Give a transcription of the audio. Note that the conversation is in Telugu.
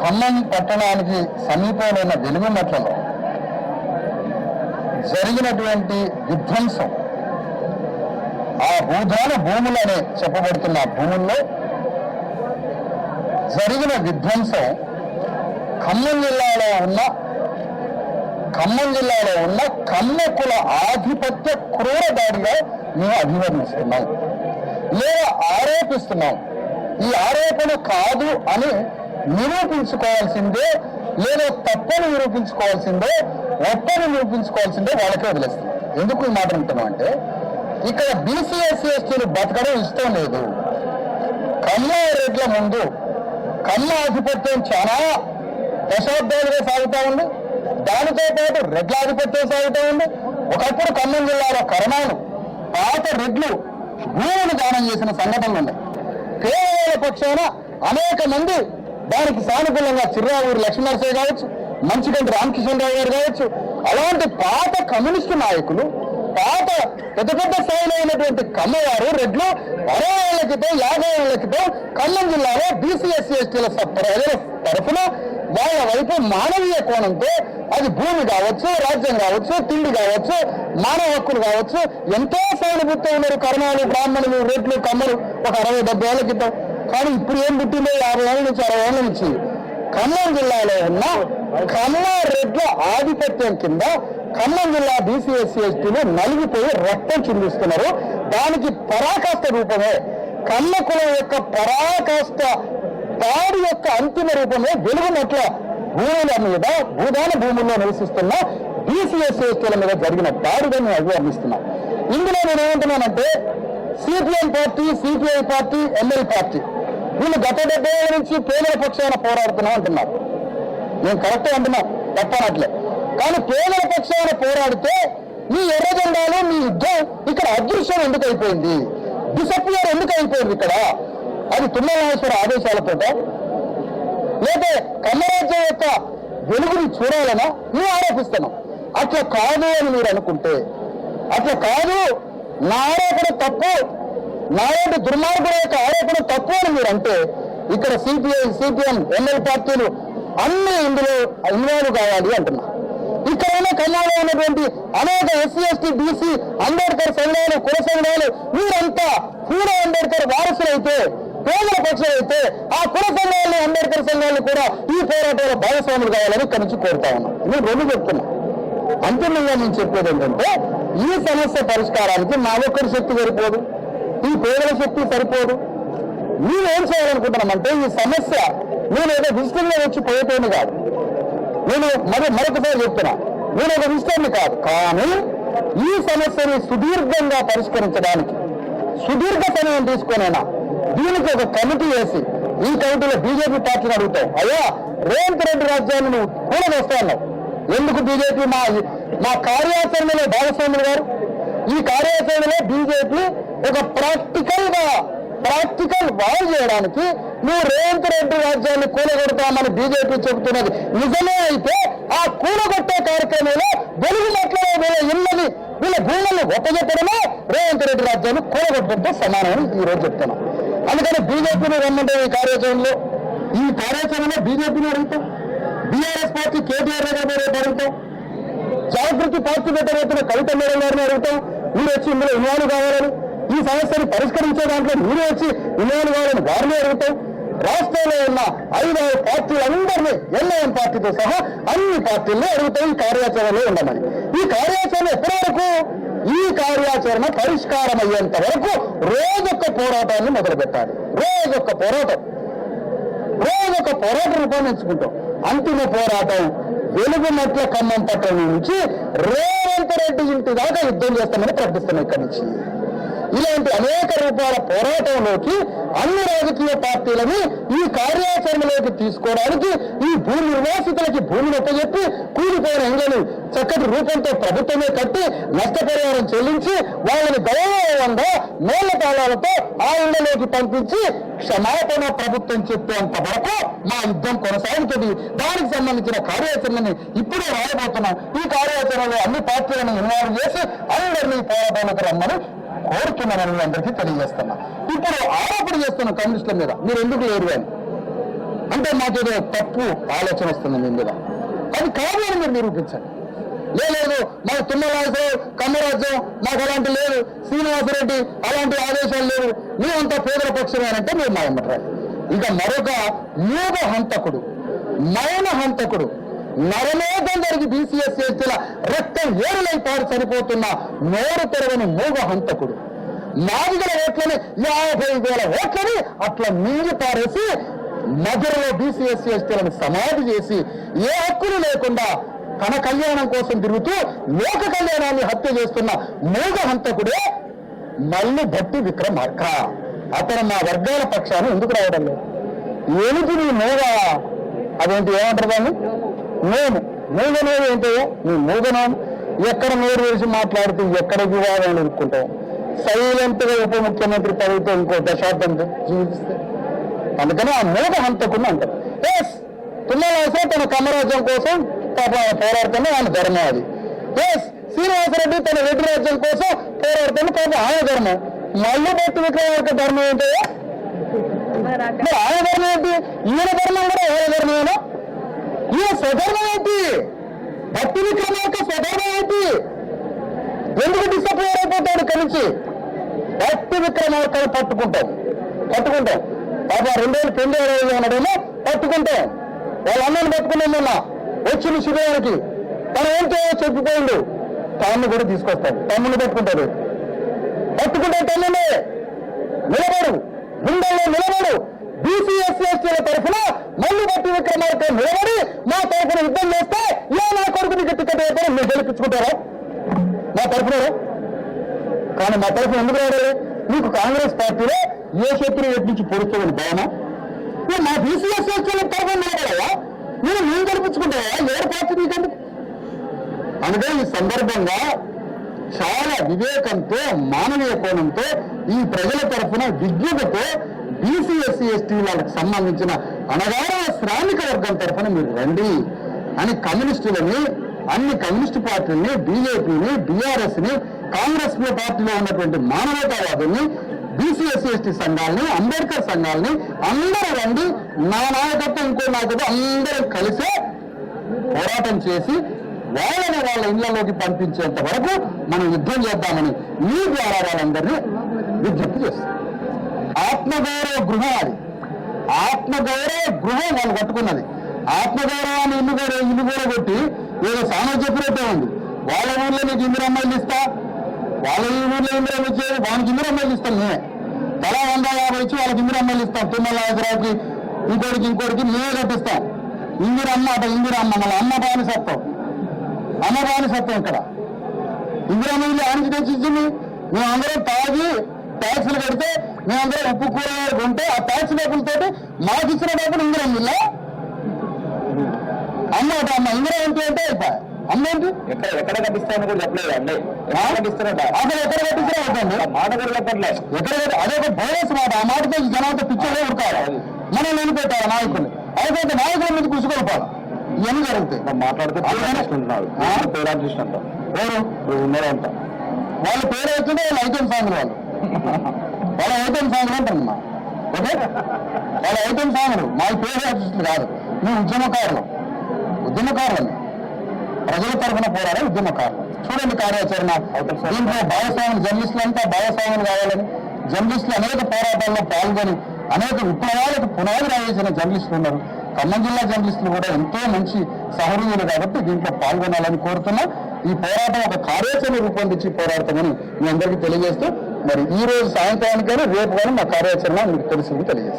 ఖమ్మం పట్టణానికి సమీపంలో ఉన్న వెలుగుమట్లలో జరిగినటువంటి విధ్వంసం, ఆ భూదాన భూములనే చెప్పబడుతున్న భూముల్లో జరిగిన విధ్వంసం ఖమ్మం జిల్లాలో ఉన్న కమ్మకుల ఆధిపత్య క్రూర దాడిగా మేము అభివర్ణిస్తున్నాం లేదా ఆరోపిస్తున్నాం. ఈ ఆరోపణ కాదు అని నిరూపించుకోవాల్సిందే, లేదా తప్పని నిరూపించుకోవాల్సిందే, ఒప్పని నిరూపించుకోవాల్సిందే వాళ్ళకే వదిలేస్తున్నాం. ఎందుకు ఈ మాట అంటున్నాం అంటే, ఇక్కడ బీసీ ఎస్సీ ఎస్టీలు బతకడం ఇష్టం లేదు. కమ్మ రెడ్ల ముందు కమ్మ ఆధిపత్యం చాలా దశాబ్దాలుగా సాగుతూ ఉంది. దానితో పాటు రెడ్ల ఆధిపత్యం సాగుతూ ఉంది. ఒకప్పుడు ఖమ్మం జిల్లాలో కరణాలు పాత రెడ్లు భూములు దానం చేసిన సంఘటనలు ఉన్నాయి. పేదల పక్షాన అనేక మంది దానికి సానుకూలంగా చిర్రావూరి లక్ష్మీనరసయ్య కావచ్చు, మంచిగంటి రామకిషన్ రావు గారు కావచ్చు, అలాంటి పాత కమ్యూనిస్టు నాయకులు, పాత పెద్ద పెద్ద స్థాయిలో ఉన్నటువంటి కమ్మవారు రెడ్లు 60 ఏళ్ల క్రితం 50 ఏళ్ల క్రితం ఖమ్మం జిల్లాలో బీసీ ఎస్సీ ఎస్టీల ప్రజల తరఫున వాళ్ళ వైపు మానవీయ కోణంతో అది భూమి కావచ్చు, రాజ్యం కావచ్చు, తిండి కావచ్చు, మానవ హక్కులు కావచ్చు ఎంతో సానుభూతితో ఉన్నారు కర్ణాలు, బ్రాహ్మణులు, రెడ్లు, కమ్మలు ఒక 60-70 ఏళ్ల క్రితం. కానీ ఇప్పుడు ఏం పుట్టిందో 50 ఏళ్ళ నుంచి 60 ఏళ్ల నుంచి ఖమ్మం జిల్లాలో ఉన్న కమ్మ రెడ్ల ఆధిపత్యం కింద ఖమ్మం జిల్లా బీసీ ఎస్సీ ఎస్టీలు నలిగిపోయి రక్తం చిందిస్తున్నారు. దానికి పరాకాష్ట రూపమే కమ్మ కులం యొక్క పరాకాష్ట దాడి యొక్క అంతిమ రూపమే వెలుగుమట్ల భూముల మీద, భూదాన భూముల్లో నివసిస్తున్న బీసీ ఎస్సీ ఎస్టీల మీద జరిగిన దాడిగా మేము అభివర్ణిస్తున్నాం. ఇందులో నేను ఏమంటున్నానంటే, CPM party, CPI party, ML party వీళ్ళు గత 70 ఏళ్ల నుంచి పేదల పక్షాన పోరాడుతున్నాం అంటున్నారు. నేను కరెక్టే అంటున్నా, తప్పనట్లే. కానీ పేదల పక్షాన పోరాడితే మీ ఎర్ర జెండాలు, మీ యుద్ధం ఇక్కడ అదృశ్యం ఎందుకు అయిపోయింది, డిసపియర్ ఎందుకు అయిపోయింది? ఇక్కడ అది తుమ్మలేశ్వర ఆదేశాలతో లేదా కమ్మరాజ్యం యొక్క వెలుగుని చూడాలనా మేము ఆరోపిస్తున్నాం. అట్లా కాదు అని మీరు అనుకుంటే, అట్లా కాదు, నా ఆరోపణ తప్పు, నాలాంటి దుర్మార్గుల యొక్క ఆరోపణ తప్పు అని మీరు అంటే, ఇక్కడ సిపిఐ, సిపిఎం, ఎంఎల్ పార్టీలు అన్ని ఇందులో ఇన్వాల్వ్ కావాలి అంటున్నా. ఇక్కడైనా కన్నాలో ఉన్నటువంటి అనేక ఎస్సీ ఎస్టీ బీసీ అంబేద్కర్ సంఘాలు, కుల సంఘాలు మీరంతా పూర్వ అంబేద్కర్ వారసులైతే, పేదల పక్షులైతే ఆ కుల సంఘాలను, అంబేద్కర్ సంఘాలను కూడా ఈ పోరాటంలో భాగస్వాములు కావాలని ఇక్కడి నుంచి కోరుతా ఉన్నాం. నేను రెండు చెప్తున్నా. అంతిమంగా నేను చెప్పేది ఏంటంటే, ఈ సమస్య పరిష్కారానికి మా ఒక్కరి శక్తి సరిపోదు, ఈ పేదల శక్తి సరిపోదు. మేమేం చేయాలనుకుంటున్నామంటే, ఈ సమస్య నేను ఏదో విజిటింగ్లో వచ్చి పోయేటోని కాదు. నేను మరొకసారి చెప్తున్నా, నేను ఒక విజిటర్ని కాదు. కానీ ఈ సమస్యని సుదీర్ఘంగా పరిష్కరించడానికి సుదీర్ఘ సమయం తీసుకునేనా దీనికి ఒక కమిటీ వేసి, ఈ కమిటీలో బీజేపీ పార్టీని అడుగుతాం, అయ్యా రేవంత్ రెడ్డి రాజ్యాన్ని నువ్వు కూడదొస్తా అన్నావు, ఎందుకు బీజేపీ మా కార్యాచరణలో భాగస్వాములు గారు? ఈ కార్యాచరణలో బీజేపీ ఒక ప్రాక్టికల్ వాల్ చేయడానికి నువ్వు రేవంత్ రెడ్డి రాజ్యాన్ని కూలగొడతామని బీజేపీ చెబుతున్నది నిజమే అయితే, ఆ కూలగొట్టే కార్యక్రమంలో వెలుగుమట్ల వీళ్ళ ఇళ్ళని, వీళ్ళ భూములను ఒప్పజెప్పడమే రేవంత్ రెడ్డి రాజ్యాన్ని కూలగొట్టడంతో సమానమని ఈ రోజు చెప్తున్నాం. అందుకని బీజేపీని రమ్మంటే ఈ కార్యాచరణలో బీజేపీని అడుగుతాం, బీఆర్ఎస్ పార్టీ కేటీఆర్ గారిని రేపు అడుగుతాం, జాగృతి పార్టీ పెట్టబోతున్న కవిత మేడం గారిని అడుగుతాం, మీరు వచ్చి ఇందులో ఇన్వాల్వ్ కావాలని, ఈ సమస్యను పరిష్కరించే దాంట్లో మీరు వచ్చి ఇన్వాల్వ్ కావాలని వారిని అడుగుతాం. రాష్ట్రంలో ఉన్న 5 పార్టీలందరినీ, ఎన్ఐఎం పార్టీతో సహా అన్ని పార్టీల్లో అడుగుతాం ఈ కార్యాచరణలో ఉండమని. ఈ కార్యాచరణ ఎప్పటి వరకు? ఈ కార్యాచరణ పరిష్కారం అయ్యేంత వరకు రోజొక్క పోరాటాన్ని మొదలు పెట్టాలి. రోజొక్క పోరాటం రూపొందించుకుంటాం. అంతిమ పోరాటం వెలుగుమట్ల ఖమ్మం పట్టణం నుంచి రేవంత్ రెడ్డి ఇంటి దాకా యుద్ధం చేస్తామని ప్రకటిస్తున్నాం. ఇక్కడి నుంచి ఇలాంటి అనేక రూపాల పోరాటంలోకి అన్ని రాజకీయ పార్టీలని ఈ కార్యాచరణలోకి తీసుకోవడానికి, ఈ భూ నిర్వాసితులకి భూమిని ఒప్పజెప్పి కూలిపోయిన ఇళ్లను చక్కటి రూపంతో ప్రభుత్వమే కట్టి నష్టపరిహారం చెల్లించి వాళ్ళని గౌరవంగా మేళ్ల తాళాలతో ఆ ఇళ్లలోకి పంపించి క్షమాపణ ప్రభుత్వం చెప్పేంత వరకు మా యుద్ధం కొనసాగుతుంది. దానికి సంబంధించిన కార్యాచరణని ఇప్పుడే రాయబోతున్నాం. ఈ కార్యాచరణలో అన్ని పార్టీలను ఇన్వాల్వ్ చేసి అందరినీ పోరాటాలకు రమ్మని కోరుతున్నానని అందరికీ తెలియజేస్తున్నా. ఇప్పుడు ఆరోపణ చేస్తున్న కమ్యూనిస్టుల మీద మీరు ఎందుకు లేరు అని అంటే మాకేదో తప్పు ఆలోచన వస్తుంది మీ మీద. అది కాదు అని మీరు నిరూపించండి. లేదు మాకు తుమ్మరాజు కమ్మరాజ్యం మాకు అలాంటి లేదు, శ్రీనివాసరెడ్డి అలాంటి ఆదేశాలు లేవు, మేమంతా పేదల పక్షమేనంటే మీరు మా ఎమ్మటారు. ఇక మరొక మూగ హంతకుడు, మౌన హంతకుడు, నరమేధం జరిగి బీసీఎస్ ఎస్టీల రక్తం ఏరులై పాడు చనిపోతున్న నోరు తెరవని మూగ హంతకుడు, మాదిగల ఓట్లని 50,000 ఓట్లని అట్లా మింగి పారేసి మధురలో బీసీఎస్ ఎస్టీలను సమాధి చేసి ఏ హక్కులు లేకుండా తన కళ్యాణం కోసం తిరుగుతూ లోక కళ్యాణాన్ని హత్య చేస్తున్న మూగ హంతకుడే మల్లు భట్టి విక్రమార్క. అతను మా వర్గాల పక్షాన్ని ఎందుకు రావడం లేదు? ఏమిటి నీ మూగ, అదేంటి ఏమంటారు దాన్ని, మూగనేది ఏంటో నీ మూగనం. ఎక్కడ నోరు వేసి మాట్లాడుతూ ఎక్కడ వివాదాలు ఇరుక్కుంటావు? సైలెంట్ గా ఉప ముఖ్యమంత్రి పదవితో ఇంకో దశాబ్దం జీవిస్తే. అందుకని ఆ మూగ హంతకుని అంటారు. ఎస్, తుమ్మరాజు తన కమ్మరాజ్యం కోసం పోరాడుతున్న ఆయన ధర్మం అది. ఎస్, శ్రీనివాసరెడ్డి తన రెడ్డి రాజ్యం కోసం పోరాడుతున్న పాప ఆయన ధర్మం. మళ్ళీ భట్టి విక్రమార్క ధర్మం ఏంటో? మరి ఆయన ధర్మం ఏంటి? ఈయన ధర్మం కూడా ఆయన ధర్మమేనా? ఈయన స్వధర్మం ఏంటి? భట్టి విక్రమార్క స్వధర్మం ఏంటి? ఎందుకు డిసప్పాయింట్ అయిపోతాడు కలిసి? భట్టి విక్రమార్కను పట్టుకుంటాం. పాప 2000 ఉన్నాడేమో పట్టుకుంటాం. వాళ్ళ అన్నను పట్టుకున్నాం మొన్న వచ్చిన శిబిరానికి. తన ఏంటో చెప్పిపోయిండు, తమ్ముని కూడా తీసుకొస్తాడు. తమ్ముని పట్టుకుంటాడు. తమ్ముడే నిలబడు, గుండెల్లో నిలబడు. బీసీఎస్ ఎస్టీల తరఫున మళ్ళీ భట్టి విక్రమార్క నిలబడి మా తరఫున యుద్ధం చేస్తే నా కొడుకుని టికెట్ అయిపోయి మీరు గెలిపించుకుంటారా? మా తరఫున కానీ మా తరఫున ఎందుకు రావాలి? మీకు కాంగ్రెస్ పార్టీలో ఏ శక్తిని ఎటు నుంచి పొడుస్తుందని భావన? మా బీసీఎస్ ఎస్టీల తరఫున నిలబడవా? మేము గెలిపించుకుంటావా? ఎవరి పార్టీ నీకందుకు? అందుకే ఈ సందర్భంగా చాలా వివేకంతో, మానవీయ కోణంతో, ఈ ప్రజల తరఫున విజ్ఞతతో బీసీఎస్సీ ఎస్టీలకు సంబంధించిన అనగానే శ్రామిక వర్గం తరఫున మీరు రండి అని కమ్యూనిస్టులని, అన్ని కమ్యూనిస్టు పార్టీలని, బీజేపీని, బీఆర్ఎస్ ని, కాంగ్రెస్ పార్టీలో ఉన్నటువంటి మానవతావాదుల్ని, బీసీఎస్సీ ఎస్టీ సంఘాలని, అంబేద్కర్ సంఘాలని అందరూ రండి, నా నాయకత్వం ఇంకో నాయకత్వం అందరూ కలిసే పోరాటం చేసి వాళ్ళని వాళ్ళ ఇళ్లలోకి పంపించేంత వరకు మనం యుద్ధం చేద్దామని మీ ద్వారా వాళ్ళందరినీ విజ్ఞప్తి చేస్తాం. ఆత్మగౌరవ గృహం అది, ఆత్మగౌరవ గృహం వాళ్ళు కట్టుకున్నది. ఆత్మగౌరవాన్ని ఇల్లు కూడా కొట్టి ఏదో సామాన్ చెప్పినట్టే ఉంది. వాళ్ళ ఊర్లో నీకు ఇందిరమ్మాయిలు ఇస్తా, వాళ్ళ ఊర్లో ఇందిరమ్మ ఇచ్చేది, వాళ్ళకి ఇందిరమ్మాయిలు ఇస్తాం. మేమే తలా 150 ఇచ్చి వాళ్ళకి ఇందిరమ్మాయిలు ఇస్తాం. తుమ్మలరాజురావుకి ఇంకోటికి మేమే కట్టిస్తాం. ఇందిరమ్మ అట ఇందిరమ్మ, మళ్ళీ అమ్మ బానిసత్వం ఇక్కడ. ఇందిరమ్మ ఆనికి తెచ్చిచ్చింది. మేమందరం తాగి ట్యాక్సులు కడితే, మేమందరం ఉప్పు కూర కొంటే ఆ ట్యాక్స్ డబ్బులతో మాకు ఇచ్చిన డబ్బులు ఇందిరమ్మ ఇల్లా? అమ్మ ఇందిరా ఏంటి అంటే అమ్మ ఏంటి? ఎక్కడ కట్టిస్తామని కూడా చెప్పలేదు అండి. కట్టిస్తారట అసలు ఎక్కడ కట్టిస్తారో అవుతుంది మాట కూడా చెప్పట్లేదు. అదే ఒక బోనస్ మాట. ఆ మాటతో జనాలతో పిచ్చోడే ఉడతారు. మనం నేను పెట్టాలి నాయకులు. అయితే నాయకుల మీద కుసుకోవాలి. ఇవన్నీ జరుగుతాయి. మాట్లాడితే పేరార్టిస్ట్ అంటాం. ఉన్నారంట వాళ్ళ పేరు వచ్చింటే వాళ్ళ ఐటమ్ సాంగ్ వాళ్ళ ఐటమ్ సాంగ్ అంటారమ్మా. ఓకే, వాళ్ళ ఐటమ్ సాంగ్లు మా పేరు ఆర్టిస్టులు కాదు. మేము ఉద్యమకారులం, ప్రజల తరఫున పోరాడే ఉద్యమకారులు. చూడండి కార్యాచరణ. దీంట్లో భాగస్వాములు జర్నలిస్టులు అంతా భాగస్వాములు కావాలని, జర్నలిస్టులు అనేక పోరాటాల్లో పాల్గొని అనేక విప్లవాలకు పునాది రావేసిన జర్నలిస్టులు ఉన్నారు. ఖమ్మం జిల్లా జర్నలిస్టులు కూడా ఎంతో మంచి సహృదయులు కాబట్టి దీంట్లో పాల్గొనాలని కోరుతున్నా. ఈ పోరాటం ఒక కార్యాచరణ రూపొందించి పోరాడతామని మీ అందరికీ తెలియజేస్తూ, మరి ఈ రోజు సాయంత్రానికి కానీ రేపు కానీ మా కార్యాచరణ మీకు తెలిసింది తెలియజేస్తాం.